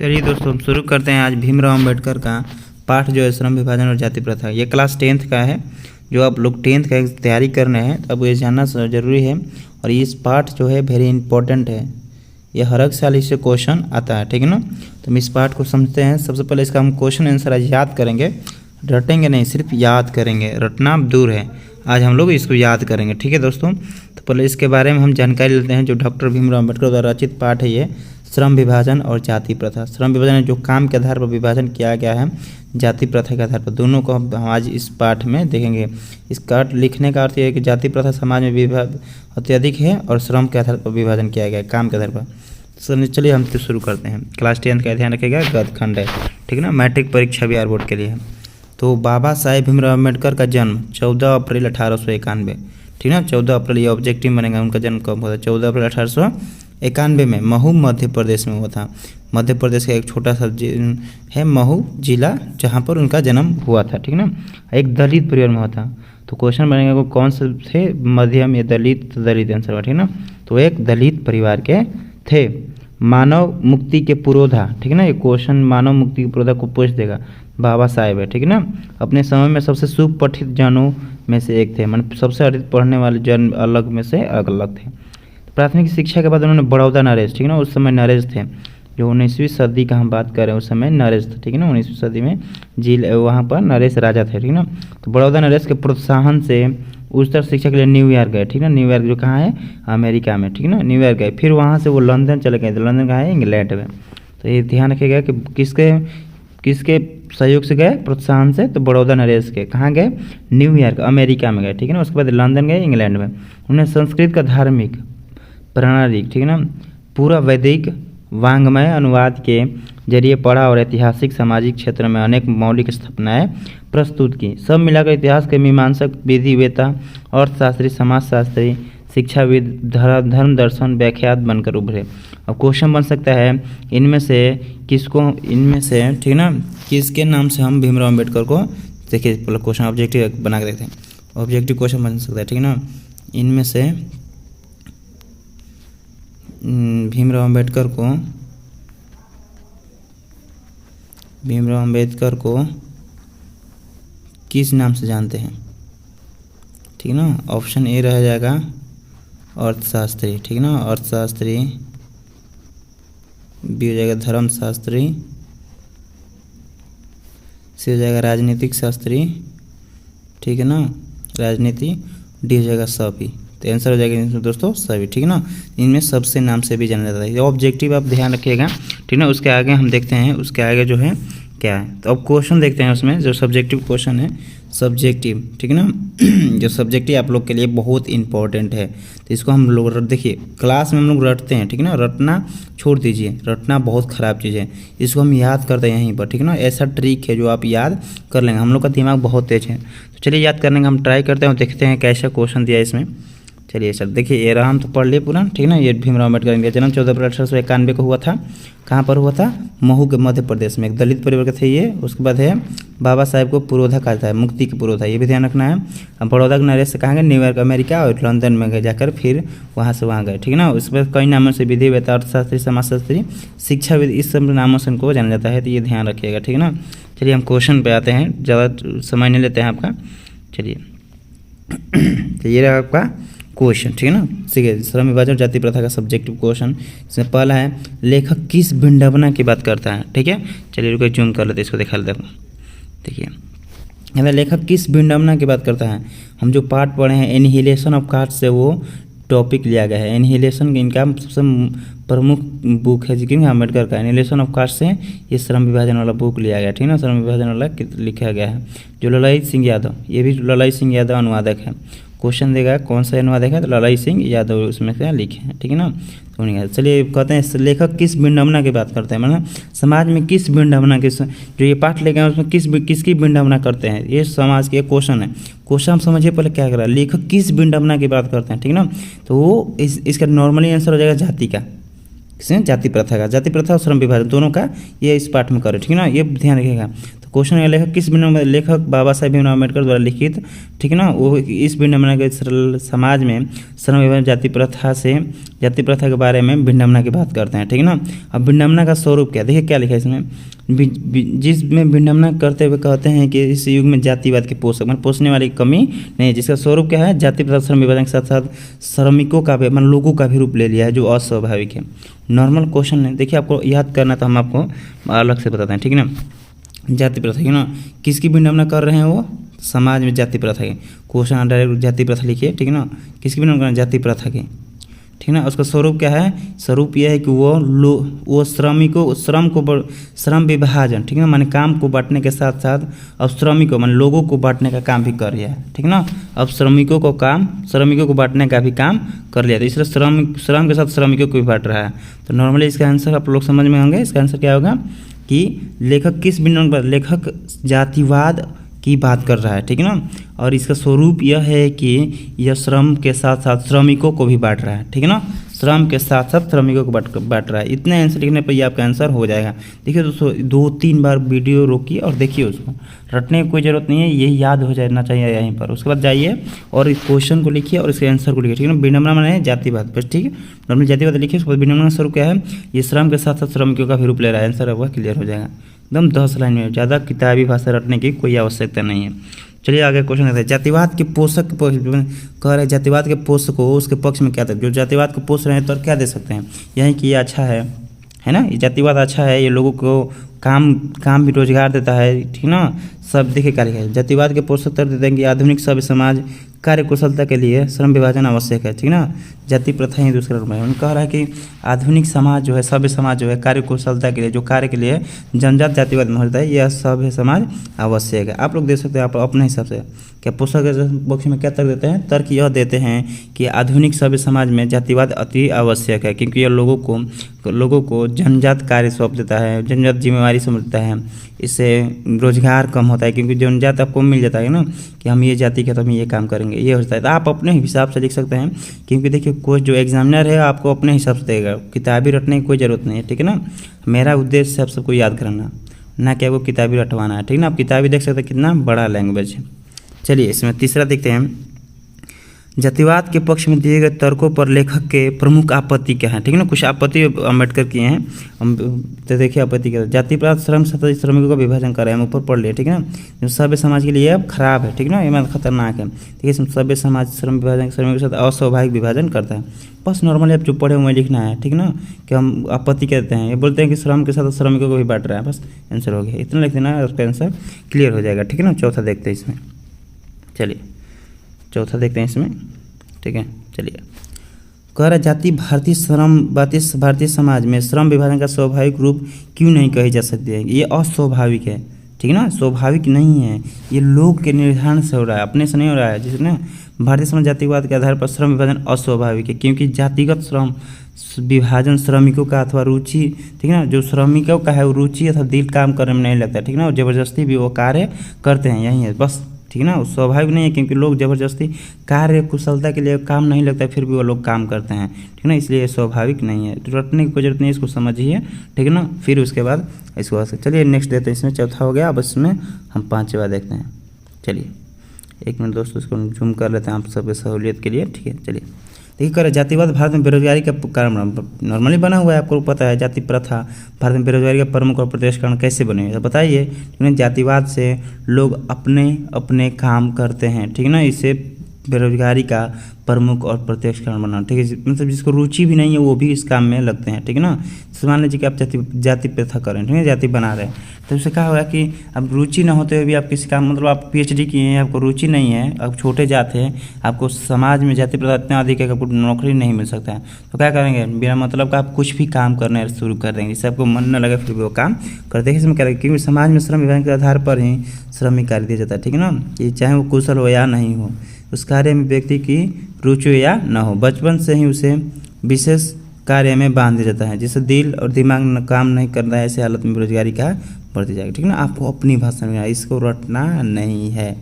चलिए दोस्तों हम शुरू करते हैं आज भीमराव अम्बेडकर का पाठ जो है श्रम विभाजन और जाति प्रथा। ये क्लास 10th का है। जो आप लोग 10th का तैयारी करना है तब ये जानना ज़रूरी है। और इस पाठ जो है वेरी इंपॉर्टेंट है। ये हर साल इससे क्वेश्चन आता है, ठीक है ना। तो हम इस पाठ को समझते हैं। सबसे पहले इसका हम क्वेश्चन आंसर आज याद करेंगे, रटेंगे नहीं, सिर्फ याद करेंगे। रटना दूर है, आज हम लोग इसको याद करेंगे, ठीक है दोस्तों। तो पहले इसके बारे में हम जानकारी लेते हैं। जो डॉक्टर भीमराव अम्बेडकर द्वारा रचित पाठ है ये श्रम विभाजन और जाति प्रथा। श्रम विभाजन जो काम के आधार पर विभाजन किया गया है, जाति प्रथा के आधार पर, दोनों को हम आज इस पाठ में देखेंगे। इसका लिखने का अर्थ यह है कि जाति प्रथा समाज में विभाग अत्यधिक है और श्रम के आधार पर विभाजन किया गया है, काम के आधार पर। चलिए हम तो शुरू करते हैं। क्लास 10th का ध्यान रखिएगा, गद्य खंड है, ठीक है ना। मैट्रिक परीक्षा बिहार बोर्ड के लिए है। तो बाबा साहेब भीमराव अम्बेडकर का जन्म 14 अप्रैल 1891, ठीक है ना। 14 अप्रैल ये ऑब्जेक्टिव बनेगा। उनका जन्म कब हुआ था? 14 अप्रैल 1891 में महू मध्य प्रदेश में हुआ था। मध्य प्रदेश का एक छोटा सा है महू जिला, जहाँ पर उनका जन्म हुआ था, ठीक है ना। एक दलित परिवार में हुआ था। तो क्वेश्चन बनेगा वो कौन से थे, मध्यम या दलित? दलित आंसर हुआ, ठीक है ना। तो एक दलित परिवार के थे। मानव मुक्ति के पुरोधा, ठीक है ना। ये क्वेश्चन मानव मुक्ति के पुरोधा को पूछ देगा। बाबा साहेब है, ठीक है ना। अपने समय में सबसे सुपठित जनों में से एक थे, मतलब सबसे अधिक पढ़ने वाले जन अलग में से अलग थे। प्राथमिक शिक्षा के बाद उन्होंने बड़ौदा नरेश, ठीक है ना, उस समय नरेश थे। जो 19वीं सदी का हम बात कर रहे हैं, उस समय नरेश थे, ठीक है ना। 19वीं सदी में वहाँ पर नरेश राजा थे, ठीक है ना। तो बड़ौदा नरेश के प्रोत्साहन से उच्चतर शिक्षा के लिए न्यूयॉर्क गए, ठीक है ना। न्यूयॉर्क जो कहाँ है? अमेरिका में, ठीक है ना। न्यूयॉर्क गए, फिर वहाँ से वो लंदन चले गए। तो लंदन कहाँ है? इंग्लैंड में। तो ये ध्यान रखिएगा कि किसके सहयोग से गए? प्रोत्साहन से। तो बड़ौदा नरेश के कहाँ गए? न्यूयॉर्क, अमेरिका में गए, ठीक है ना। उसके बाद लंदन गए, इंग्लैंड में। उन्होंने संस्कृत का धार्मिक प्रणाली, ठीक है ना, पूरा वैदिक वांग्मय अनुवाद के जरिए पढ़ा और ऐतिहासिक सामाजिक क्षेत्र में अनेक मौलिक स्थापनाएं प्रस्तुत की। सब मिलाकर इतिहास के मीमांसक, विधिवेता, अर्थशास्त्री, समाजशास्त्री, शिक्षाविद, धर्म दर्शन व्याख्यात बनकर उभरे। अब क्वेश्चन बन सकता है इनमें से ठीक है ना, किसके नाम से हम भीमराव अम्बेडकर को, देखिए पहले क्वेश्चन ऑब्जेक्टिव बना के देखते हैं। ऑब्जेक्टिव क्वेश्चन बन सकता है, ठीक है ना। इनमें से भीमराव अम्बेडकर को किस नाम से जानते हैं, ठीक है ना। ऑप्शन ए रह जाएगा अर्थशास्त्री, ठीक है ना, अर्थशास्त्री। बी हो जाएगा धर्मशास्त्री। सी हो जाएगा राजनीतिक शास्त्री, ठीक है ना, राजनीति। डी हो जाएगा सभी। तो आंसर हो जाएगा दोस्तों सभी, ठीक है ना। इनमें सबसे नाम से भी जाना जाता है। ये ऑब्जेक्टिव आप ध्यान रखिएगा, ठीक है ना। उसके आगे हम देखते हैं, उसके आगे जो है क्या है। तो अब क्वेश्चन देखते हैं उसमें। जो सब्जेक्टिव क्वेश्चन है, सब्जेक्टिव, ठीक है ना। जो सब्जेक्टिव आप लोग के लिए बहुत इंपॉर्टेंट है। तो इसको हम लोग देखिए क्लास में हम लोग रटते हैं, ठीक है ना। रटना छोड़ दीजिए, रटना बहुत ख़राब चीज़ है। इसको हम याद करते हैं यहीं पर, ठीक है ना। ऐसा ट्रिक है जो आप याद कर लेंगे। हम लोग का दिमाग बहुत तेज है। तो चलिए याद करने का हम ट्राई करते हैं और देखते हैं कैसा क्वेश्चन दिया है इसमें। चलिए सर देखिए, ये रहा, हम तो पढ़ लिए पूरा, ठीक है ना। ये भीमराव अम्बेडकर का जन्म 14 अप्रैल 1891 को हुआ था। कहाँ पर हुआ था? महू के मध्य प्रदेश में। एक दलित परिवार के थे ये। उसके बाद है बाबा साहेब को पुरोधा कहा था, मुक्ति के पुरोधा, ये भी ध्यान रखना है। अब बड़ौदा के नरेश से कहाँ गए? न्यूयॉर्क, अमेरिका, और लंदन में गए जाकर, फिर वहाँ से वहाँ गए, ठीक है ना। उसके बाद कई नामों से विधिवेता, अर्थशास्त्री, समाजशास्त्री, शिक्षाविद, इस सब नामों से इनको जाना जाता है। तो ये ध्यान रखिएगा, ठीक है ना। चलिए हम क्वेश्चन पे आते हैं, ज़्यादा समय नहीं लेते हैं आपका। चलिए तो ये रहा आपका क्वेश्चन, ठीक है ना। ठीक है, श्रम विभाजन जाति प्रथा का सब्जेक्टिव क्वेश्चन। इसमें पहला है, लेखक किस विडंबना की बात करता है, ठीक है। चलिए रुको जूम कर लेते, इसको दिखा लेते हैं। देखिए लेखक किस विडंबना की बात करता है। हम जो पार्ट पढ़े हैं एनिहिलेशन ऑफ कास्ट से वो टॉपिक लिया गया है। एनिहिलेशन इनका सबसे प्रमुख बुक है जिसकी अम्बेडकर का। एनिहिलेशन ऑफ कास्ट से ये श्रम विभाजन वाला बुक लिया गया, ठीक है ना। श्रम विभाजन वाला लिखा गया है। जो ललाई सिंह यादव, ये भी ललाई सिंह यादव अनुवादक है। क्वेश्चन देगा कौन सा अनुवादक है, तो ललाई सिंह यादव उसमें से लिखे हैं, ठीक है ना। तो चलिए कहते हैं लेखक किस विडंबना की बात करते हैं, मतलब समाज में किस विडंबना की, जो ये पाठ लेके हैं उसमें किसकी विडंबना करते हैं। ये समाज के क्वेश्चन है। क्वेश्चन हम समझिए पहले क्या कर रहा है। लेखक किस विडंबना की बात करते हैं, ठीक है ना। तो वो इसका नॉर्मली आंसर हो जाएगा जाति का, किसने? जाति प्रथा का। जाति प्रथा और श्रम विभाजन दोनों का ये इस पाठ में करें, ठीक है ना। ये ध्यान रखिएगा। तो तो क्वेश्चन है लेखक किस विडंबना, लेखक बाबा साहेब भीमराव अम्बेडकर द्वारा लिखित, ठीक है ना, वो इस विडंबना के समाज में श्रम विभाजन जाति प्रथा के बारे में विडंबना की बात करते हैं, ठीक है ना। अब विडंबना का स्वरूप क्या, देखिए क्या लिखा है इसमें, जिसमें विडंबना करते हुए कहते हैं कि इस युग में जातिवाद के पोषक मतलब पोषने वाली कमी नहीं, जिसका स्वरूप क्या है, जाति प्रथा श्रम विभाजन के साथ साथ श्रमिकों का भी मतलब लोगों का भी रूप ले लिया है, जो अस्वाभाविक है। नॉर्मल क्वेश्चन है, देखिए आपको याद करना तो हम आपको अलग से बताते हैं, ठीक है ना। जाति प्रथा है ना, किसकी विडंबना कर रहे हैं वो, समाज में जाति प्रथा के, क्वेश्चन डायरेक्ट जाति प्रथा लिखिए, ठीक है ना, किसकी विडंबना कर रहे हैं, जाति प्रथा की, ठीक है ना। उसका स्वरूप क्या है, स्वरूप यह है कि वो श्रम विभाजन, ठीक है ना, माने काम को बांटने के साथ साथ अब श्रमिकों माने लोगों को बांटने का काम भी कर रहा है, ठीक है ना। अब श्रमिकों को बांटने का भी काम कर लिया, तो इसलिए श्रम के साथ श्रमिकों को भी बांट रहा है। तो नॉर्मली इसका आंसर आप लोग समझ में होंगे, इसका आंसर क्या होगा कि लेखक किस विडंबना पर, लेखक जातिवाद की बात कर रहा है, ठीक है ना। और इसका स्वरूप यह है कि यह श्रम के साथ साथ श्रमिकों को भी बांट रहा है, ठीक है ना, श्रम के साथ साथ श्रमिकों को बांट रहा है। इतने आंसर लिखने पर ये आपका आंसर हो जाएगा। देखिए दोस्तों 2-3 बार वीडियो रोकिए और देखिए, उसको रटने की कोई ज़रूरत नहीं है, यही याद हो जाना चाहिए यहीं पर। उसके बाद जाइए और इस क्वेश्चन को लिखिए और इसके आंसर को लिखिए, ठीक है ना। विडंबना माने जातिवाद, बस ठीक है, नॉर्मल जातिवाद लिखिए। उसके बाद विडंबना का स्वरूप क्या है, ये श्रम के साथ साथ श्रमिकों का भी रूप ले रहा है, आंसर आपका क्लियर हो जाएगा एकदम 10 लाइन में। ज़्यादा किताबी भाषा रटने की कोई आवश्यकता नहीं है। चलिए आगे क्वेश्चन कहते हैं, जातिवाद के पोषक कह रहे हैं, जातिवाद के पोषक को उसके पक्ष में क्या था, जो जातिवाद को पोष रहे हैं तो क्या दे सकते हैं, यही कि ये अच्छा है ना, ये जातिवाद अच्छा है, ये लोगों को काम भी रोजगार देता है, ठीक ना। सब देखिए क्या लिखा है, जातिवाद के पोषक तर्क देते हैं कि आधुनिक सभ्य समाज कार्य कुशलता के लिए श्रम विभाजन आवश्यक है, ठीक ना। जाति प्रथा ही दूसरा रूप है, उन्होंने कह रहा है कि आधुनिक समाज जो है, सभ्य समाज जो है, कार्य कुशलता के लिए जो कार्य के लिए जनजात जातिवाद में होता है, यह सभ्य समाज आवश्यक है। आप लोग देख सकते हैं आप अपने हिसाब से क्या पोषक पक्ष में क्या तर्क देते हैं, तर्क यह देते हैं कि आधुनिक सभ्य समाज में जातिवाद अति आवश्यक है, क्योंकि यह लोगों को जनजात कार्य सौंप देता है, जनजात जिम्मेवारी सौंप देता है, इससे रोजगार कम होता है, क्योंकि जनजात आपको मिल जाता है ना कि हम ये जाति के तो हम ये काम करेंगे, ये होता है। तो आप अपने हिसाब से लिख सकते हैं, क्योंकि देखिए कोई जो एग्जामिनर है आपको अपने हिसाब से देगा, किताबी रटने की कोई ज़रूरत नहीं है, ठीक है ना। मेरा उद्देश्य है आप सबको याद कराना, ना कि आपको किताबी रटवाना है, ठीक ना। आप किताबी देख सकते हैं कितना बड़ा लैंग्वेज है। चलिए इसमें तीसरा देखते हैं, जातिवाद के पक्ष में दिए गए तर्कों पर लेखक के प्रमुख आपत्ति क्या है, ठीक है ना। कुछ आपत्ति अम्बेडकर किए हैं, तो देखिए आपत्ति क्या है, जाति प्रथा श्रम श्रमिकों का विभाजन कर रहे हैं, हम ऊपर पढ़ लिए, ठीक है ना। जो सभ्य समाज के लिए अब खराब है, ठीक है ना, ये मतलब खतरनाक है, ठीक है। सभ्य समाज श्रम विभाजन श्रमिकों के साथ अस्वाभाविक विभाजन करता है, बस नॉर्मली आप जो पढ़े हुए लिखना है, ठीक ना। कि हम आपत्ति कहते हैं, ये बोलते हैं कि श्रम के साथ श्रमिकों को भी बांट रहा है, बस आंसर हो गया, इतना लिख देना, उसका आंसर क्लियर हो जाएगा, ठीक है ना। चौथा देखते हैं इसमें, चलिए चौथा देखते हैं इसमें, ठीक है। चलिए कह रहा जाति भारतीय समाज में श्रम विभाजन का स्वाभाविक रूप क्यों नहीं कही जा सकती है, ये अस्वाभाविक है, ठीक है ना, स्वाभाविक नहीं है, ये लोग के निर्धारण से हो रहा है, अपने से नहीं हो रहा है। जैसे ना भारतीय समाज जातिवाद के आधार पर श्रम विभाजन अस्वाभाविक है, क्योंकि जातिगत श्रम विभाजन श्रमिकों का अथवा रुचि, ठीक है ना, जो श्रमिकों का है वो रुचि अथवा दिल काम करने में नहीं लगता, ठीक है ना, और जबरदस्ती भी वो कार्य करते हैं, यही है बस, ठीक है ना। स्वाभाविक नहीं है, क्योंकि लोग जबरदस्ती कार्य कुशलता के लिए काम नहीं लगता है, फिर भी वो लोग काम करते हैं, ठीक है ना, इसलिए स्वाभाविक नहीं है। तो रटने की कोई जरूरत नहीं है, इसको समझिए, ठीक है ना। फिर उसके बाद इसको चलिए नेक्स्ट देते हैं, इसमें चौथा हो गया, अब इसमें हम पाँचवा देखते हैं। चलिए 1 मिनट दोस्तों, इसको जूम कर लेते हैं आप सबके सहूलियत के लिए, ठीक है। चलिए देखिए कर जातिवाद भारत में बेरोजगारी का कारण नॉर्मली बना हुआ है, आपको पता है। जाति प्रथा भारत में बेरोजगारी का प्रमुख और प्रत्यक्ष कारण कैसे बने, तो बताइए। क्योंकि जातिवाद से लोग अपने अपने काम करते हैं, ठीक है ना, इससे बेरोजगारी का प्रमुख और प्रत्यक्ष कारण बना, ठीक है। मतलब जिसको रुचि भी नहीं है वो भी इस काम में लगते हैं, ठीक है ना। मान लीजिए कि आप जाति प्रथा करें, ठीक है, जाति बना रहे हैं, तो उससे क्या होगा कि अब रुचि ना होते हुए भी आप किसी काम, मतलब आप PhD किए हैं, आपको रुचि नहीं है, आप छोटे जाते हैं, आपको समाज में जाति प्रथा इतना अधिक है कि आपको नौकरी नहीं मिल सकता है, तो क्या करेंगे, बिना मतलब का आप कुछ भी काम करने शुरू कर देंगे, जिससे आपको मन न लगे फिर भी वो काम करते हैं। इसमें क्या लगेगा, क्योंकि समाज में श्रम विभाजन के आधार पर ही श्रमिक कार्य दिया जाता है, ठीक है ना, कि चाहे वो कुशल हो या नहीं हो, उस कार्य में व्यक्ति की रुचि या न हो, बचपन से ही उसे विशेष कार्य में बांध दिया जाता है, जिससे दिल और दिमाग काम नहीं करता है, ऐसे हालत में बेरोजगारी का बढ़ती जाएगी, ठीक है ना। आपको अपनी भाषा में इसको रटना नहीं है,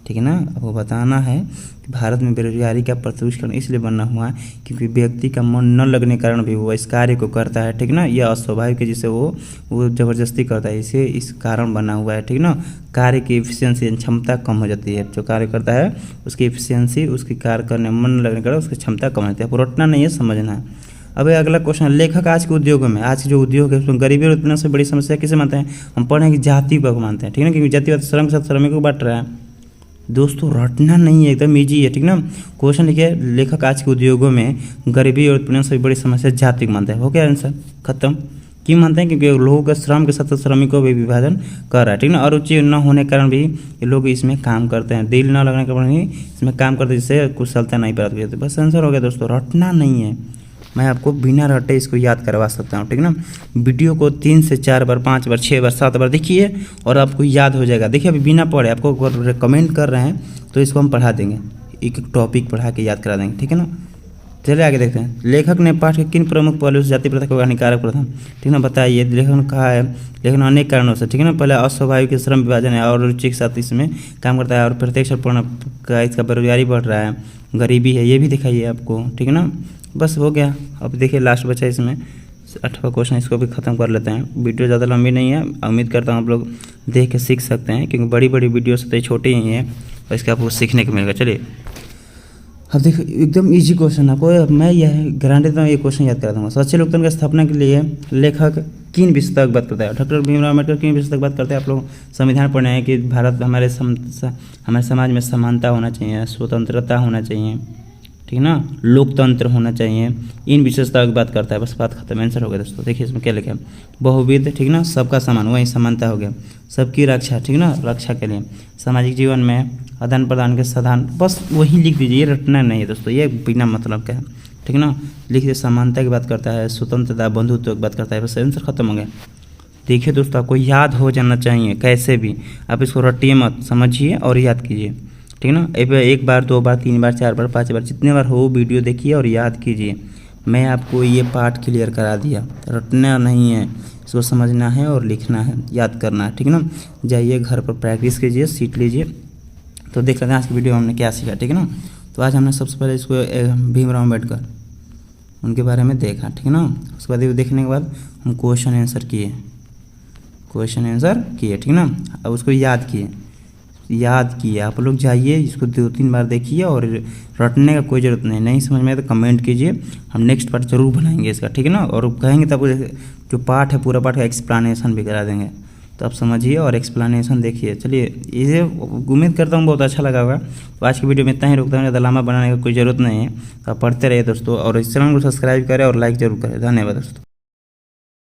ठीक ठीक है ना। आपको बताना है कि भारत में बेरोजगारी का प्रदूषण इसलिए बना हुआ है क्योंकि व्यक्ति का मन न लगने के कारण भी वो इस कार्य को करता है, ठीक ना। यह अस्वाभाविक है जिसे वो ज़बरदस्ती करता है, इसे इस कारण बना हुआ है, ठीक ना। कार्य की एफिशिएंसी क्षमता कम हो जाती है, जो कार्य करता है उसकी एफिशिएंसी, उसकी कार्य करने में मन न लगने के कारण उसकी क्षमता कम होती है। आपको रटना नहीं है, समझना है। अब अगला क्वेश्चन, लेखक आज के उद्योगों में, आज के जो उद्योग है उसमें गरीबी और उत्पीड़न से बड़ी समस्या किसे मानते हैं? हम पढ़ रहे हैं कि जाति को मानते हैं, ठीक है ना, क्योंकि जातिवाद श्रम के साथ श्रमिक को बांट रहा है। दोस्तों रटना नहीं है, एकदम ईजी है, ठीक ना। क्वेश्चन लिखिए, लेखक आज के उद्योगों में गरीबी और उत्पीड़न से बड़ी समस्या जाति को मानते हैं। हो गया आंसर, खत्म। क्यों मानते हैं? क्योंकि लोगों का श्रम के साथ श्रमिकों भी विभाजन कर रहा है, ठीक ना। और रुचि न होने के कारण भी ये लोग इसमें काम करते हैं, दिल न लगने के कारण ही इसमें काम करते हैं, जिससे कुशलता नहीं प्राप्त होती। बस आंसर हो गया दोस्तों, रटना नहीं है। मैं आपको बिना रटे इसको याद करवा सकता हूँ, ठीक ना। वीडियो को 3 से 4 बार, 5 बार, 6 बार, 7 बार देखिए और आपको याद हो जाएगा। देखिए अभी बिना पढ़े आपको अगर रिकमेंड कर रहे हैं तो इसको हम पढ़ा देंगे, एक एक टॉपिक पढ़ा के याद करा देंगे, ठीक है ना। चलिए आगे देखते हैं। लेखक ने पाठ के किन प्रमुख पहलुओं से जाति प्रथा को हानिकारक प्रथा, ठीक ना, बताइए। लेखक ने कहा है, लेकिन अनेक कारणों से, ठीक है ना। पहले अस्वाभाविक श्रम विभाजन है और रुचि के साथ इसमें काम करता है, और प्रत्यक्ष का इसका बेरोजगारी बढ़ रहा है, गरीबी है, ये भी दिखाइए आपको, ठीक है ना। बस हो गया। अब देखिए लास्ट बचा इसमें 8वां क्वेश्चन, इसको भी ख़त्म कर लेते हैं। वीडियो ज़्यादा लंबी नहीं है, उम्मीद करता हूँ आप लोग देख के सीख सकते हैं, क्योंकि बड़ी बड़ी वीडियो से तो ये छोटी ही है और इसका आपको सीखने को मिलेगा। चलिए अब देखो, एकदम इजी क्वेश्चन आपको मैं यह गारंटी देता हूँ, ये क्वेश्चन याद करा दूँगा। स्वच्छ लोकतंत्र की स्थापना के लिए लेखक किन विषय तक बात करता है? डॉक्टर भीमराव अम्बेडकर किन विषय तक बात करते हैं? आप लोग संविधान पढ़े हैं कि भारत हमारे समाज में समानता होना चाहिए, स्वतंत्रता होना चाहिए, ठीक है ना, लोकतंत्र होना चाहिए, इन विशेषताओं की बात करता है। बस बात खत्म, आंसर हो गया दोस्तों। देखिए इसमें क्या लिखा है, बहुविध, ठीक ना, सबका समान, वही समानता हो गया, सबकी रक्षा, ठीक ना, रक्षा के लिए, सामाजिक जीवन में आदान प्रदान के साधन, बस वही लिख दीजिए, ये रटना नहीं है दोस्तों, ये बिना मतलब का है, ठीक ना। लिख दीजिए, समानता की बात करता है, स्वतंत्रता, बंधुत्व की बात करता है, बस आंसर खत्म हो गया। देखिए दोस्तों आपको याद हो जाना चाहिए, कैसे भी आप इसको रटिए मत, समझिए और याद कीजिए, ठीक ना। एक बार, 2 बार, 3 बार, 4 बार, 5 बार, जितने बार हो वीडियो देखिए और याद कीजिए। मैं आपको ये पार्ट क्लियर करा दिया, रटना नहीं है, इसको समझना है और लिखना है, याद करना है, ठीक ना। जाइए घर पर प्रैक्टिस कीजिए, सीख लीजिए। तो देख लेते हैं आज की वीडियो में हमने क्या सीखा, ठीक है ना। तो आज हमने सबसे पहले इसको भीमराव अम्बेडकर उनके बारे में देखा, ठीक है ना। उसके बाद देखने के बाद हम क्वेश्चन आंसर किए, ठीक ना। अब उसको याद किए आप लोग। जाइए इसको 2-3 बार देखिए और रटने का कोई ज़रूरत नहीं समझ में आए तो कमेंट कीजिए, हम नेक्स्ट पार्ट जरूर बनाएंगे इसका, ठीक है ना। और कहेंगे तब जो पार्ट है पूरा पार्ट का एक्सप्लेनेशन भी करा देंगे, तो आप समझिए और एक्सप्लेनेशन देखिए। चलिए इसे उम्मीद करता हूँ बहुत अच्छा लगा होगा। तो आज की वीडियो में इतना ही रुकता हूँ, ज़्यादा लंबा बनाने का कोई ज़रूरत नहीं है। तो आप पढ़ते रहिए दोस्तों, और इस चैनल को सब्सक्राइब करें और लाइक जरूर करें। धन्यवाद दोस्तों।